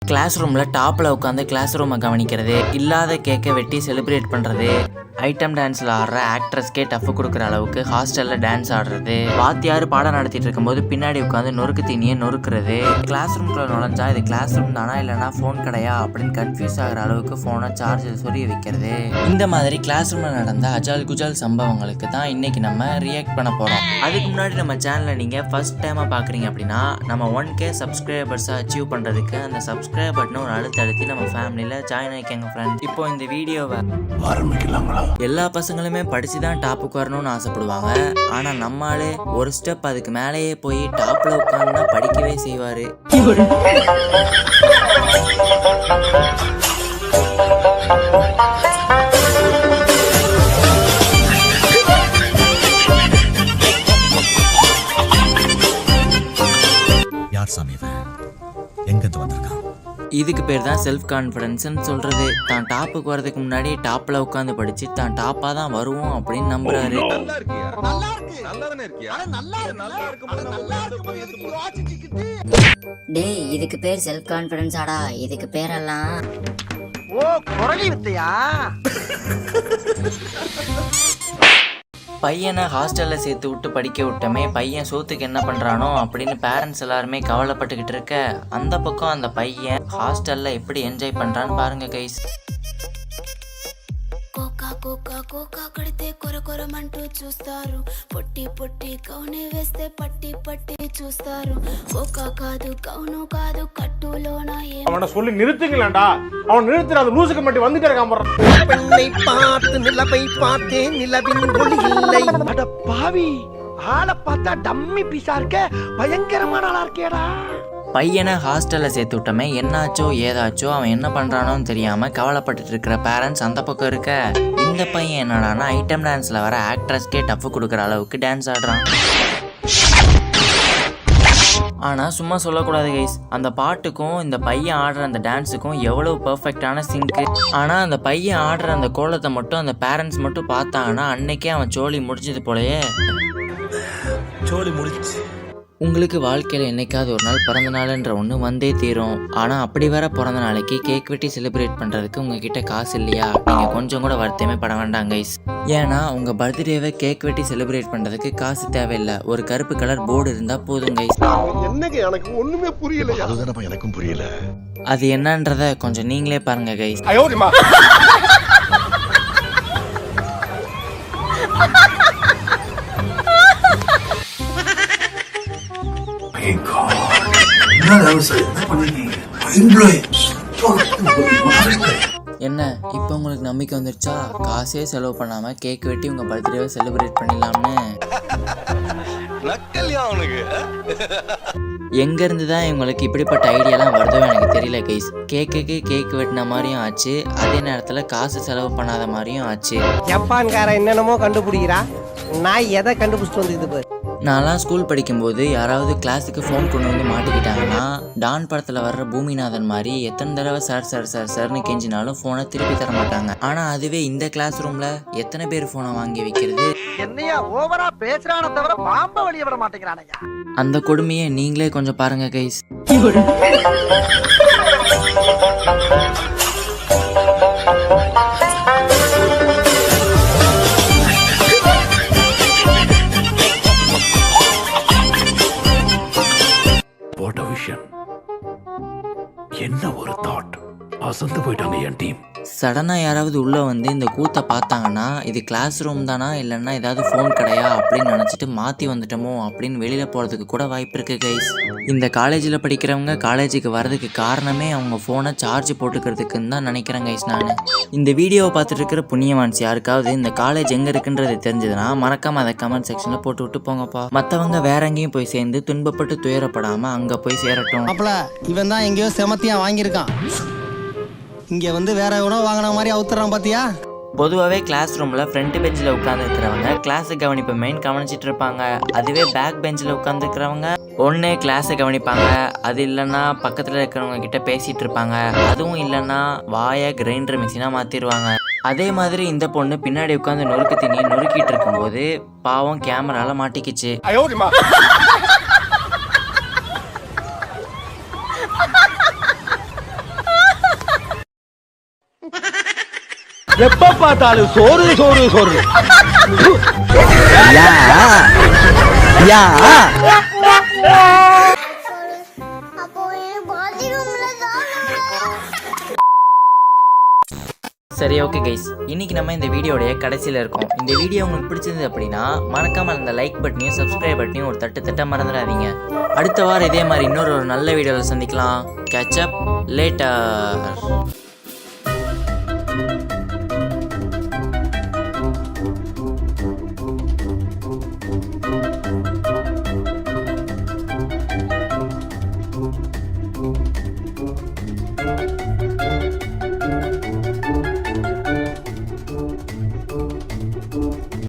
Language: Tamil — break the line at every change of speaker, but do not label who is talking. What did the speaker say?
கிளாஸ் ரூமில் டாப்பில் உட்காந்து கிளாஸ் ரூமை கவனிக்கிறது, இல்லாத கேக்கை வெட்டி செலிப்ரேட் பண்ணுறது, ஐட்டம் டான்ஸில் ஆடுற ஆக்ட்ரஸ்க்கே டஃப் கொடுக்குற அளவுக்கு ஹாஸ்டலில் டான்ஸ் ஆடுறது, வாத்தியார் பாடம் நடத்திட்டு இருக்கும்போது பின்னாடி உட்காந்து நொறுக்கு தீனியை நொறுக்கிறது, கிளாஸ் ரூம்குள்ளே நுழைஞ்சா இது கிளாஸ் ரூம் தானா இல்லைனா ஃபோன் கடையா அப்படின்னு கன்ஃபியூஸ் ஆகிற அளவுக்கு ஃபோனை சார்ஜில் சொரிய வைக்கிறது. இந்த மாதிரி கிளாஸ் ரூமில் நடந்த அஜால் குஜால் சம்பவங்களுக்கு தான் இன்னைக்கு நம்ம ரியாக்ட் பண்ண போகிறோம். அதுக்கு முன்னாடி நம்ம சேனலில் நீங்கள் ஃபர்ஸ்ட் டைமாக பார்க்குறீங்க அப்படின்னா நம்ம 1K சப்ஸ்கிரைபர்ஸை அச்சீவ் பண்ணுறதுக்கு அந்த சப்ஸ்கிரைப் பட்டனை ஒரு அழுத்தி நம்ம ஃபேமிலியில் ஜாயின் ஆகிக்கங்க ஃப்ரெண்ட். இப்போ இந்த வீடியோவை ஆரம்பிக்கலாங்களா? எல்லா பசங்களுமே படிச்சு தான் டாப்புக்கு வரணும்னு ஆசைப்படுவாங்க. ஆனா நம்மாலே ஒரு ஸ்டெப் அதுக்கு மேலேயே போய் டாப்ல உட்கார்ந்தா படிக்கவே செய்வாரு.
யார் சாமி எங்கிருந்து வந்திருக்கான்?
இதுக்கு பேர் தான் செல்ஃப் கான்ஃபிடன்ஸ்ன்னு சொல்றது. தான் டாப்புக்கு வரதுக்கு முன்னாடி டாப்ல உட்காந்து படிச்சு தான் டாப்பா தான் வருவோம் அப்படின்னு நம்புறாரு.
டேய், இதுக்கு பேர் செல்ஃப் கான்ஃபிடன்ஸ் ஆடா. இதுக்கு பேரெல்லாம்
பையனை ஹாஸ்டல்ல சேர்த்து விட்டு படிக்க விட்டமே, பையன் சோத்துக்கு என்ன பண்றானோ அப்படின்னு பேரண்ட்ஸ் எல்லாருமே கவலைப்பட்டுக்கிட்டு இருக்க, அந்த பக்கம் அந்த பையன் ஹாஸ்டல்ல எப்படி என்ஜாய் பண்றான்னு பாருங்க கைஸ்.
కోకా కడితే కొరకొరమంటూ చూస్తారు, పొట్టి పొట్టి కౌని వేస్తే పట్టి పట్టి చూస్తారు. కోకా కాదు కౌను కాదు కట్టులోన
அவனை சொல்லி நிறுத்துங்களேன்டா. அவன் நிறுத்துற அந்த லூசுக்கு மட்டும் வந்துட்டே இருக்கான்.
பெண்ணை பார்த்து நிலவை பார்த்தேன், நிலவின் ஒளி இல்லை. அட பாவி, ஆளை பார்த்தா டம்மி பீஸா இருக்க, பயங்கரமான ஆளா இருக்கேடா.
பையனை ஹாஸ்டல்ல சேர்த்து விட்டமே, என்னாச்சோ ஏதாச்சோ அவன் என்ன பண்றானோன்னு தெரியாம கவலைப்பட்டு இருக்கிற பேரண்ட்ஸ் அந்த பக்கம் இருக்க, இந்த பையன் என்னடானா ஐட்டம் டான்ஸ்ல வர ஆக்ட்ரஸ்க்கே டஃப் கொடுக்குற அளவுக்கு டான்ஸ் ஆடுறான். ஆனா சும்மா சொல்லக்கூடாது கைஸ், அந்த பாட்டுக்கும் இந்த பையன் ஆடுற அந்த டான்ஸுக்கும் எவ்வளவு பெர்ஃபெக்டான சிங்க். ஆனா அந்த பையன் ஆடுற அந்த கோலத்தை மட்டும் அந்த பேரண்ட்ஸ் மட்டும் பார்த்தாங்கன்னா அன்னைக்கே அவன் சோழி முடிச்சது போலயே.
சோழி முடிச்சு.
உங்களுக்கு வாழ்க்கையில் என்னைக்காவது ஒரு நாள் பிறந்த நாள்ன்ற ஒன்று வந்தே தீரும். ஆனால் அப்படி வர பிறந்த நாளைக்கு கேக் வெட்டி செலிப்ரேட் பண்ணுறதுக்கு உங்ககிட்ட காசு இல்லையா? நீங்கள் கொஞ்சம் கூட வருத்தமே பட வேண்டாம் கைஸ். ஏன்னா உங்கள் பர்த்டேவை கேக் வெட்டி செலிப்ரேட் பண்ணுறதுக்கு காசு தேவையில்லை. ஒரு கருப்பு கலர் போர்டு இருந்தால் போதும் கைஸ்.
என்னங்க எனக்கு ஒண்ணுமே புரியல.
அதுதானப்பா எனக்கும் புரியல.
அது என்னன்றத கொஞ்சம் நீங்களே பாருங்க கைஸ். என்ன இப்போ உங்களுக்கு நம்பிக்கை வந்துருச்சா? காசே செலவு பண்ணாம கேக் வெட்டி உங்க பர்த்டேவை செலிப்ரேட் பண்ணிடலாம்னு. எங்க இருந்து தான் இவங்களுக்கு இப்படிப்பட்ட ஐடியாலாம் வருதோ எனக்கு தெரியல கைஸ். கேக்குக்கு கேக் வெட்டின மாதிரியும் ஆச்சு, அதே நேரத்துல காசு செலவு பண்ணாத மாதிரியும் ஆச்சு.
ஜப்பான்கார என்னென்னமோ கண்டுபிடிக்கிறா, நான் எதை கண்டுபிடிச்சிட்டு வந்து பாரு.
நான்லாம் ஸ்கூல் படிக்கும்போது யாராவது கிளாஸுக்கு ஃபோன் கொண்டு வந்து மாட்டிக்கிட்டாங்கன்னா டான் படத்தில் வர்ற பூமிநாதன் மாதிரி எத்தனை தடவை சார் சார் சார் சார்னு கெஞ்சினாலும் ஃபோனை திருப்பி தர மாட்டாங்க. ஆனால் அதுவே இந்த கிளாஸ் ரூமில் எத்தனை பேர் ஃபோனை வாங்கி வைக்கிறது?
என்னையா ஓவரா பேசுறானே தவிர பாம்ப வெளிய விட மாட்டேங்கிறானயா.
அந்த கொடுமையை நீங்களே கொஞ்சம் பாருங்க கைஸ்.
என்ன ஒரு தாட், அசந்து போயிட்டாங்க என் டீம்.
சடனாக யாராவது உள்ளே வந்து இந்த கூத்தை பார்த்தாங்கன்னா இது கிளாஸ் ரூம் தானா இல்லைன்னா ஏதாவது ஃபோன் கடையா அப்படின்னு நினச்சிட்டு மாற்றி வந்துட்டோமோ அப்படின்னு வெளியில் போகிறதுக்கு கூட வாய்ப்பு இருக்குது கைஸ். இந்த காலேஜில் படிக்கிறவங்க காலேஜுக்கு வர்றதுக்கு காரணமே அவங்க ஃபோனை சார்ஜ் போட்டுக்கிறதுக்குன்னு தான் நினைக்கிறேன் கைஸ். நான் இந்த வீடியோவை பார்த்துட்டு இருக்கிற புண்ணியவான்ஸ் யாருக்காவது இந்த காலேஜ் எங்கே இருக்குன்றது தெரிஞ்சதுன்னா மறக்காமல் அதை கமெண்ட் செக்ஷனில் போட்டு விட்டு போங்கப்பா. மற்றவங்க வேற எங்கேயும் போய் சேர்ந்து துன்பப்பட்டு துயரப்படாமல் அங்கே போய் சேரட்டும்.
அப்பல இவன் தான் எங்கேயோ செமத்தியா வாங்கியிருக்கான், இங்க வந்து வேற எவனோ வாங்கின மாதிரி அவுத்துறான் பாத்தியா.
பொதுவாகவே கிளாஸ் ரூமில் ஃப்ரண்ட் பெஞ்சில் உட்காந்துருக்கிறவங்க கிளாஸை கவனிப்பை மெயின் கவனிச்சிட்டு இருப்பாங்க. அதுவே பேக் பெஞ்சில் உட்காந்துருக்கிறவங்க ஒன்றே கிளாஸை கவனிப்பாங்க, அது இல்லைன்னா பக்கத்தில் இருக்கிறவங்க கிட்ட பேசிகிட்டு இருப்பாங்க, அதுவும் இல்லைன்னா வாயை கிரைண்டர் மிக்சினாக மாற்றிடுவாங்க. அதே மாதிரி இந்த பொண்ணு பின்னாடி உட்காந்து நொறுக்கு தண்ணி நொறுக்கிட்டு இருக்கும்போது பாவம் கேமரால மாட்டிக்கிச்சு.
எப்ப பார்த்தாலும் சோறு சோறு சோறு.
சரி, ஓகே கைஸ், இன்னைக்கு நம்ம இந்த வீடியோடைய கடைசியில் இருக்கோம். இந்த வீடியோ உங்களுக்கு பிடிச்சிருந்தது அப்படின்னா மறக்காம அந்த லைக் பட்டனையும் சப்ஸ்கிரைப் பட்டனையும் ஒரு தட்ட மறந்துடாதீங்க. அடுத்த வாரம் இதே மாதிரி இன்னொரு நல்ல வீடியோவில் சந்திக்கலாம். Catch up later.